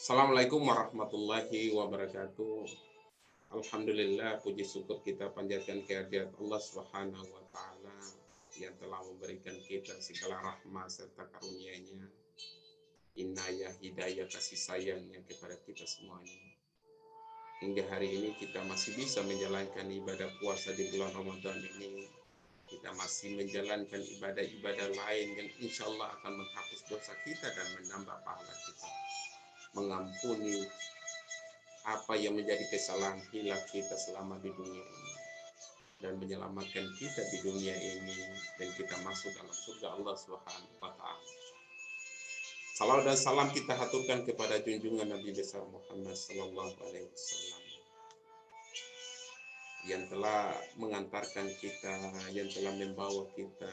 Assalamualaikum warahmatullahi wabarakatuh. Alhamdulillah, puji syukur kita panjatkan kehadirat Allah Subhanahu wa taala yang telah memberikan kita segala rahmat serta karunia-Nya, inayah, hidayah, kasih sayangnya kepada kita semuanya. Hingga hari ini kita masih bisa menjalankan ibadah puasa di bulan Ramadan ini. Kita masih menjalankan ibadah-ibadah lain yang insya Allah akan menghapus dosa kita dan menambah pahala kita, mengampuni apa yang menjadi kesalahan hilaf kita selama di dunia ini, dan menyelamatkan kita di dunia ini dan kita masuk dalam surga Allah Subhanahu wa taala. Salam dan salam kita haturkan kepada junjungan Nabi besar Muhammad sallallahu alaihi wasallam yang telah mengantarkan kita, yang telah membawa kita,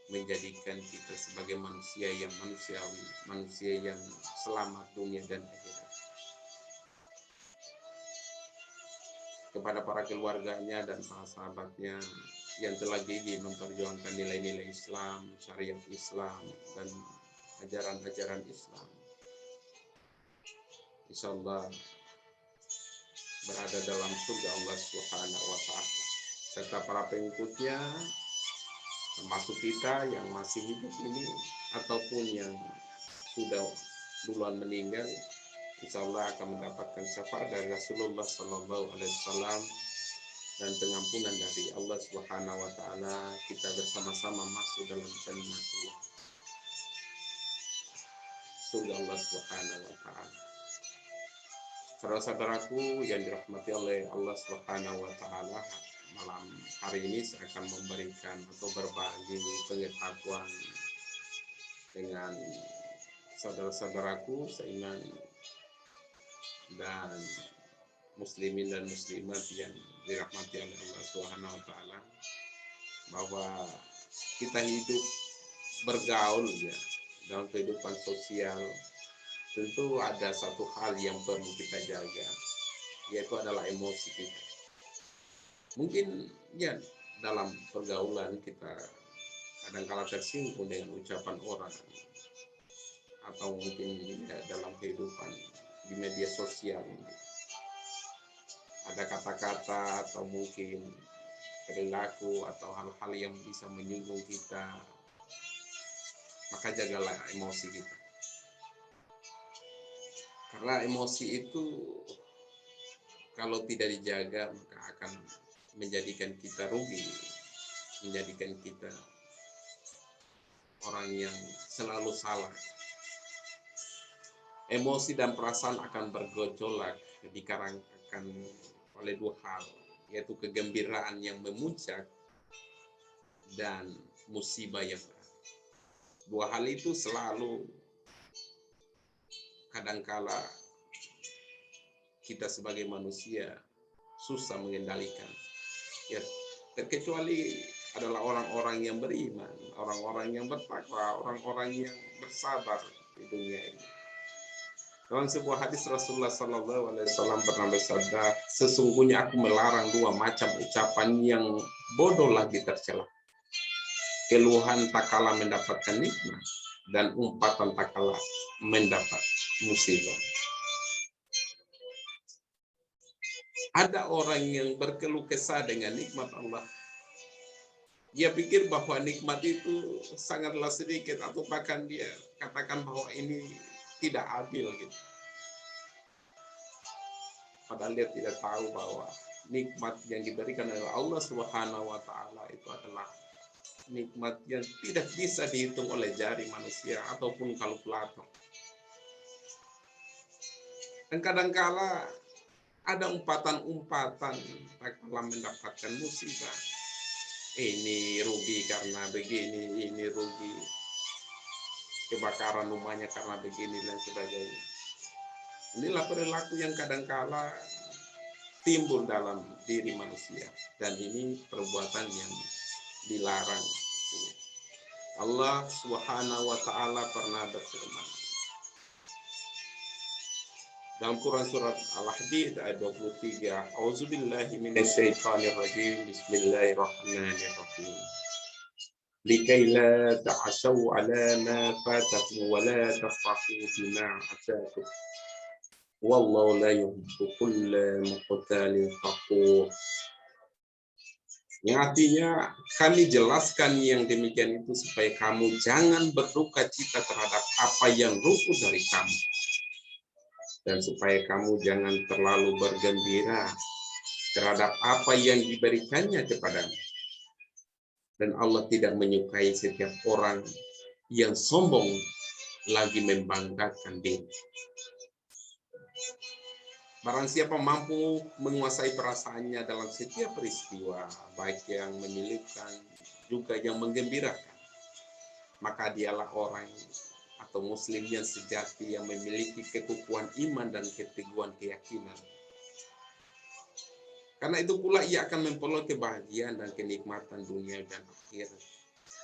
menjadikan kita sebagai manusia yang manusiawi, manusia yang selamat dunia dan akhirat. Kepada para keluarganya dan para sahabatnya yang telah gigih memperjuangkan nilai-nilai Islam, syariat Islam, dan ajaran-ajaran Islam, insya Allah berada dalam surga Allah Subhanahu wa taala, serta para pengikutnya, termasuk kita yang masih hidup ini ataupun yang sudah duluan meninggal, insya Allah akan mendapatkan syafaat dari Rasulullah Sallallahu Alaihi Wasallam dan pengampunan dari Allah Subhanahu Wa Taala. Kita bersama-sama masuk dalam jannatullah, surga Allah Subhanahu Wa Taala. Saudara-saudaraku yang dirahmati oleh Allah Subhanahu Wa Taala, malam hari ini saya akan memberikan atau berbagi pengetahuan dengan saudara-saudaraku seiman dan muslimin dan muslimat yang dirahmati oleh Allah Subhanahu wa taala, bahwa kita hidup bergaul ya dalam kehidupan sosial, tentu ada satu hal yang perlu kita jaga, yaitu adalah emosi kita. Mungkin ya dalam pergaulan kita kadang-kala tersinggung dengan ucapan orang, atau mungkin ya, dalam kehidupan di media sosial ini ada kata-kata atau mungkin perilaku atau hal-hal yang bisa menyinggung kita, maka jagalah emosi kita. Karena emosi itu kalau tidak dijaga maka akan menjadikan kita rugi, menjadikan kita orang yang selalu salah. Emosi dan perasaan akan bergejolak dikarenakan oleh dua hal, yaitu kegembiraan yang memuncak dan musibah yang berat. Dua hal itu selalu kadangkala kita sebagai manusia susah mengendalikan. Ya, terkecuali adalah orang-orang yang beriman, orang-orang yang bertakwa, orang-orang yang bersabar di dunia ini. Dalam sebuah hadis Rasulullah Sallallahu Alaihi Wasallam pernah bersabda, sesungguhnya aku melarang dua macam ucapan yang bodoh lagi tercela. Keluhan tak kalah mendapatkan nikmat dan umpatan tak kalah mendapat musibah. Ada orang yang berkeluh kesah dengan nikmat Allah. Dia pikir bahwa nikmat itu sangatlah sedikit, atau bahkan dia katakan bahwa ini tidak adil gitu. Padahal dia tidak tahu bahwa nikmat yang diberikan oleh Allah Subhanahu wa taala itu adalah nikmat yang tidak bisa dihitung oleh jari manusia ataupun kalkulator. Dan kadangkala ada umpatan-umpatan tak kalah mendapatkan musibah. Ini rugi karena begini, ini rugi kebakaran rumahnya karena begini dan sebagainya. Inilah perilaku yang kadangkala timbul dalam diri manusia, dan ini perbuatan yang dilarang. Allah Subhanahu wa taala pernah berfirman dalam Quran surat Al-Hadid ayat 23, A'udzubillahi minasyaitonirrajim, Bismillahirrahmanirrahim. likai la ta'asau ala ma fatakum wa la tafrahu bima atakum. Wallahu la yuhibbu kulla muqtalin fakhur. Yang artinya kami jelaskan yang demikian itu supaya kamu jangan berduka cita terhadap apa yang luput dari kamu. Dan supaya kamu jangan terlalu bergembira terhadap apa yang diberikannya kepadamu. Dan Allah tidak menyukai setiap orang yang sombong lagi membanggakan diri. Barang siapa mampu menguasai perasaannya dalam setiap peristiwa, baik yang menyilipkan, juga yang menggembirakan, maka dialah orang atau muslim yang sejati yang memiliki kekukuhan iman dan keteguhan keyakinan. Karena itu pula ia akan memperoleh kebahagiaan dan kenikmatan dunia dan akhirat.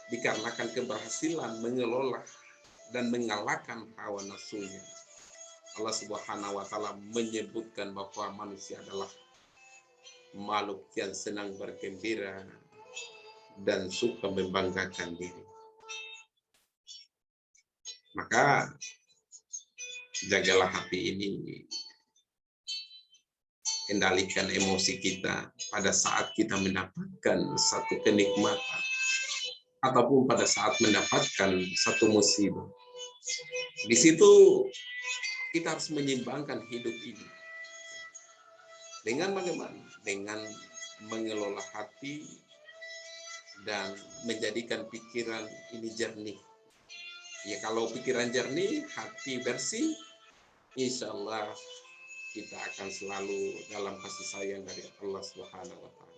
Dikarenakan keberhasilan mengelola dan mengalahkan hawa nafsunya. Allah Subhanahu wa taala menyebutkan bahwa manusia adalah makhluk yang senang bergembira dan suka membanggakan diri. Maka jagalah hati ini, kendalikan emosi kita pada saat kita mendapatkan satu kenikmatan ataupun pada saat mendapatkan satu musibah. Di situ kita harus menyeimbangkan hidup ini. Dengan bagaimana? Dengan mengelola hati dan menjadikan pikiran ini jernih. Ya, kalau pikiran jernih, hati bersih, insya Allah kita akan selalu dalam kasih sayang dari Allah Subhanahu wa taala.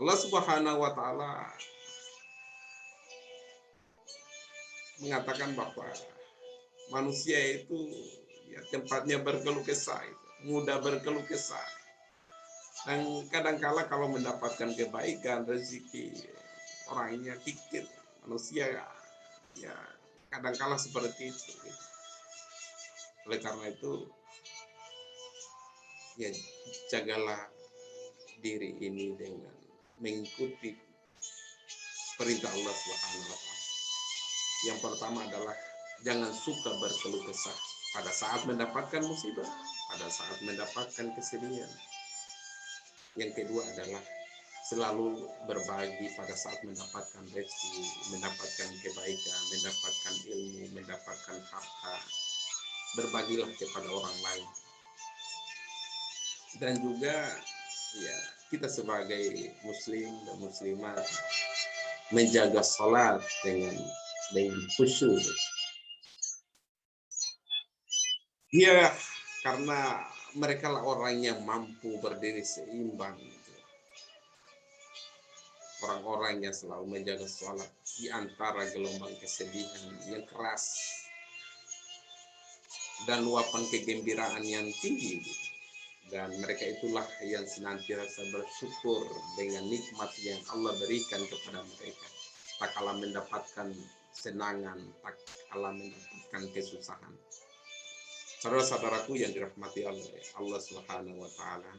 Allah Subhanahu wa taala mengatakan bahwa manusia itu ya tempatnya berkeluh kesah, mudah berkeluh kesah. Dan kadangkala kalau mendapatkan kebaikan, rezeki, orangnya dikit, manusia ya kadangkala seperti itu. Oleh karena itu, ya jagalah diri ini dengan mengikuti perintah Allah Subhanahu wa taala. Yang pertama adalah jangan suka berkeluh kesah pada saat mendapatkan musibah, pada saat mendapatkan kesedihan. Yang kedua adalah selalu berbagi pada saat mendapatkan rezeki, mendapatkan kebaikan, mendapatkan ilmu, mendapatkan harta. Berbagilah kepada orang lain. Dan juga ya kita sebagai muslim dan muslimat menjaga salat dengan khusyuk. Ya, karena mereka lah orang yang mampu berdiri seimbang. Orang-orang yang selalu menjaga sholat di antara gelombang kesedihan yang keras dan luapan kegembiraan yang tinggi. Dan mereka itulah yang senantiasa bersyukur dengan nikmat yang Allah berikan kepada mereka. Tak kalah mendapatkan senangan, tak kalah mendapatkan kesusahan. Saudara-saudaraku yang dirahmati Allah Subhanahu wa taala,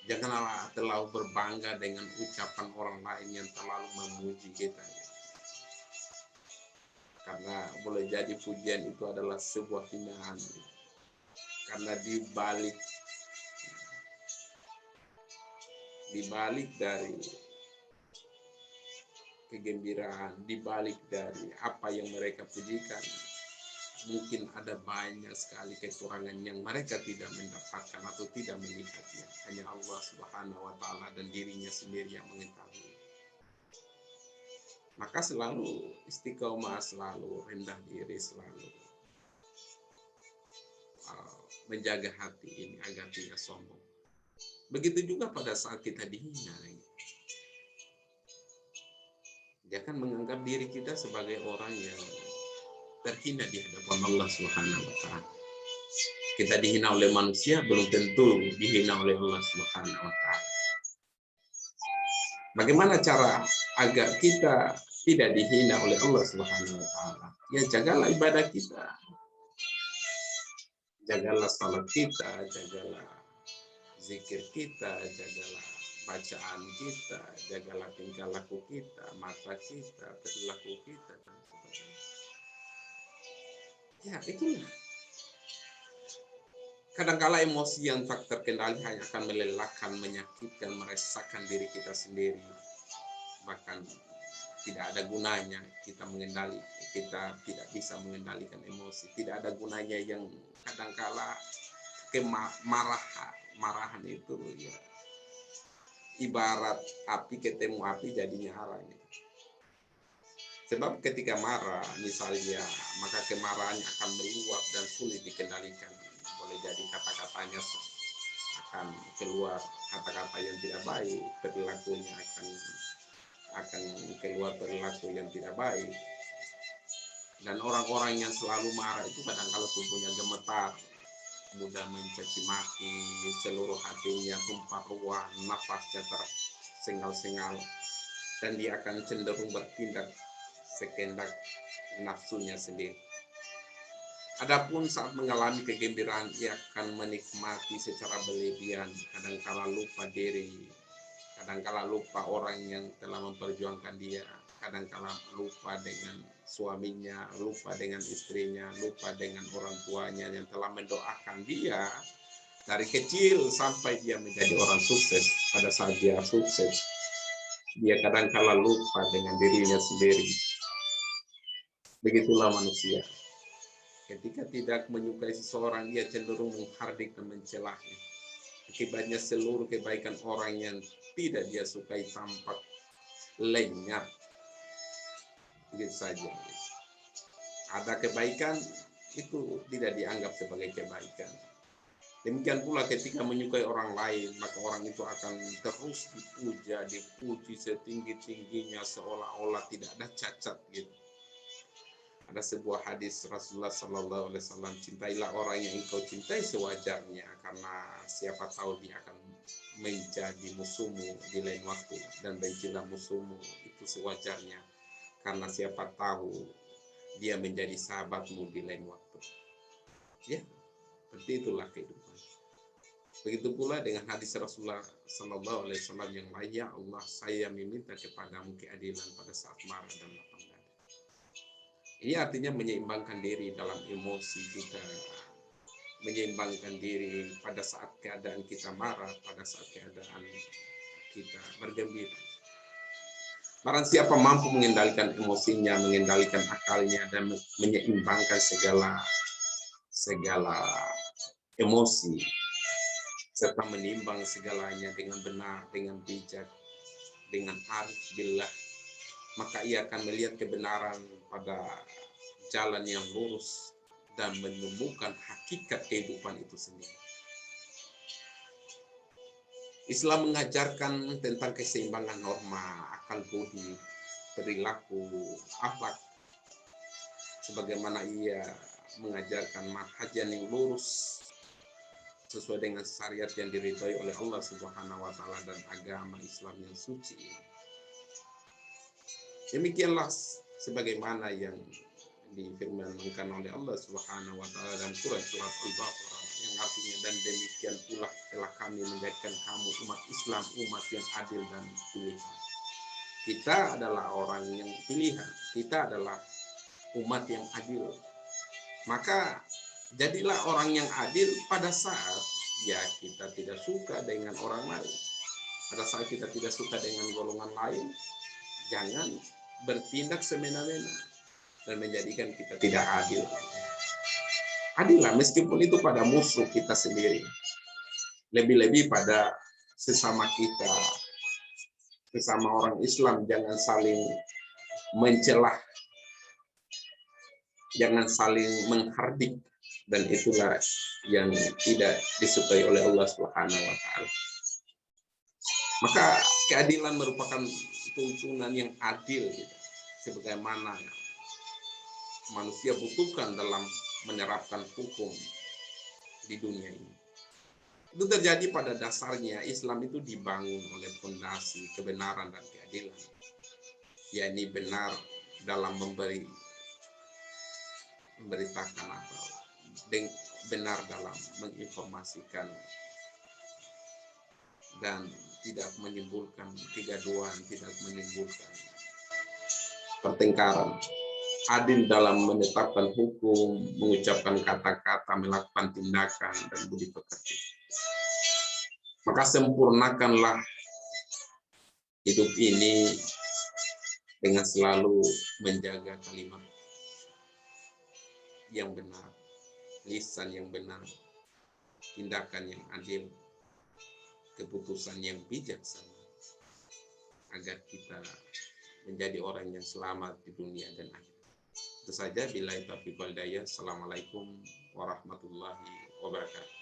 janganlah terlalu berbangga dengan ucapan orang lain yang terlalu memuji kita. Karena boleh jadi pujian itu adalah sebuah hinaan. Karena dibalik dari kegembiraan, dibalik dari apa yang mereka pujikan, mungkin ada banyak sekali kekurangan yang mereka tidak mendapatkan atau tidak melihatnya. Hanya Allah Subhanahu wa taala dan dirinya sendiri yang mengetahui. Maka selalu istiqomah, selalu rendah diri, selalu menjaga hati ini agar tidak sombong. Begitu juga pada saat kita dihina. Jangan menganggap diri kita sebagai orang yang terhina di hadapan Allah Subhanahu wa taala. Kita dihina oleh manusia belum tentu dihina oleh Allah Subhanahu wa taala. Bagaimana cara agar kita tidak dihina oleh Allah Subhanahu wa taala? Ya jagalah ibadah kita. Jagalah salat kita, jagalah zikir kita, jagalah bacaan kita, jagalah tingkah laku kita, mata kita, perilaku kita, dan sebagainya. Ya, itulah. Kadangkala emosi yang tak terkendali hanya akan melelahkan, menyakitkan, meresahkan diri kita sendiri. Bahkan tidak ada gunanya kita mengendali, kita tidak bisa mengendalikan emosi. Tidak ada gunanya yang kadangkala marahan itu ya ibarat api ketemu api jadi nyala gitu. Sebab ketika marah misalnya, maka kemarahannya akan meluap dan sulit dikendalikan. Boleh jadi kata-katanya akan keluar kata-kata yang tidak baik, perilakunya akan keluar perilaku yang tidak baik. Dan orang-orang yang selalu marah itu kadang-kala tubuhnya gemetar, mudah mencaci maki, seluruh hatinya tumpah ruah, nafasnya tersengal-sengal, dan dia akan cenderung bertindak sekehendak nafsunya sendiri. Adapun saat mengalami kegembiraan, ia akan menikmati secara berlebihan, kadangkala lupa diri, kadangkala lupa orang yang telah memperjuangkan dia, kadangkala lupa dengan suaminya, lupa dengan istrinya, lupa dengan orang tuanya yang telah mendoakan dia dari kecil sampai dia menjadi orang sukses. Pada saat dia sukses, dia kadangkala lupa dengan dirinya sendiri. Begitulah manusia. Ketika tidak menyukai seseorang, dia cenderung menghardik dan mencelahnya. Akibatnya seluruh kebaikan orang yang tidak dia sukai tampak lenyap. Begitu saja. Ada kebaikan, itu tidak dianggap sebagai kebaikan. Demikian pula ketika menyukai orang lain, maka orang itu akan terus dipuji setinggi-tingginya seolah-olah tidak ada cacat gitu. Ada sebuah hadis Rasulullah Sallallahu Alaihi Wasallam, cintailah orang yang engkau cintai sewajarnya, karena siapa tahu dia akan menjadi musuhmu di lain waktu, dan bencilah musuhmu itu sewajarnya, karena siapa tahu dia menjadi sahabatmu di lain waktu. Ya, seperti itulah kehidupan. Begitu pula dengan hadis Rasulullah Sallallahu Alaihi Wasallam yang lainnya, Allah, saya meminta kepadamu keadilan pada saat marah dan lapang dada. Ini artinya menyeimbangkan diri dalam emosi kita, menyeimbangkan diri pada saat keadaan kita marah, pada saat keadaan kita bergembira. Barang siapa mampu mengendalikan emosinya, mengendalikan akalnya, dan menyeimbangkan segala emosi, serta menimbang segalanya dengan benar, dengan bijak, dengan arif billah, maka ia akan melihat kebenaran pada jalan yang lurus dan menemukan hakikat kehidupan itu sendiri. Islam mengajarkan tentang keseimbangan norma, akal budi, perilaku, akhlak, sebagaimana ia mengajarkan manhaj yang lurus sesuai dengan syariat yang diridhai oleh Allah Subhanahu wa taala dan agama Islam yang suci. Demikianlah sebagaimana yang difirmankan oleh Allah Subhanahu wa taala dalam surat Al-Baqarah, yang artinya, dan demikian pula telah kami menjadikan kamu umat Islam, umat yang adil dan pilihan. Kita adalah orang yang pilihan, kita adalah umat yang adil. Maka jadilah orang yang adil pada saat ya kita tidak suka dengan orang lain. Pada saat kita tidak suka dengan golongan lain, jangan bertindak semena-mena dan menjadikan kita tidak adil. Adillah meskipun itu pada musuh kita sendiri. Lebih-lebih pada sesama kita, sesama orang Islam, jangan saling mencelah, jangan saling menghardik, dan itulah yang tidak disukai oleh Allah Subhanahu wa taala. Maka keadilan merupakan tuntunan yang adil gitu, sebagaimana manusia butuhkan dalam menerapkan hukum di dunia ini. Itu terjadi pada dasarnya Islam itu dibangun oleh fondasi kebenaran dan keadilan, yakni benar dalam memberitakan atau benar dalam menginformasikan dan tidak menimbulkan kegaduhan, tidak menimbulkan pertengkaran. Adil dalam menetapkan hukum, mengucapkan kata-kata, melakukan tindakan, dan budi pekerti. Maka sempurnakanlah hidup ini dengan selalu menjaga kalimat yang benar, lisan yang benar, tindakan yang adil, keputusan yang bijaksana, agar kita menjadi orang yang selamat di dunia dan akhirat. Itu saja, billahi taufiq wal hidayah. Assalamualaikum warahmatullahi wabarakatuh.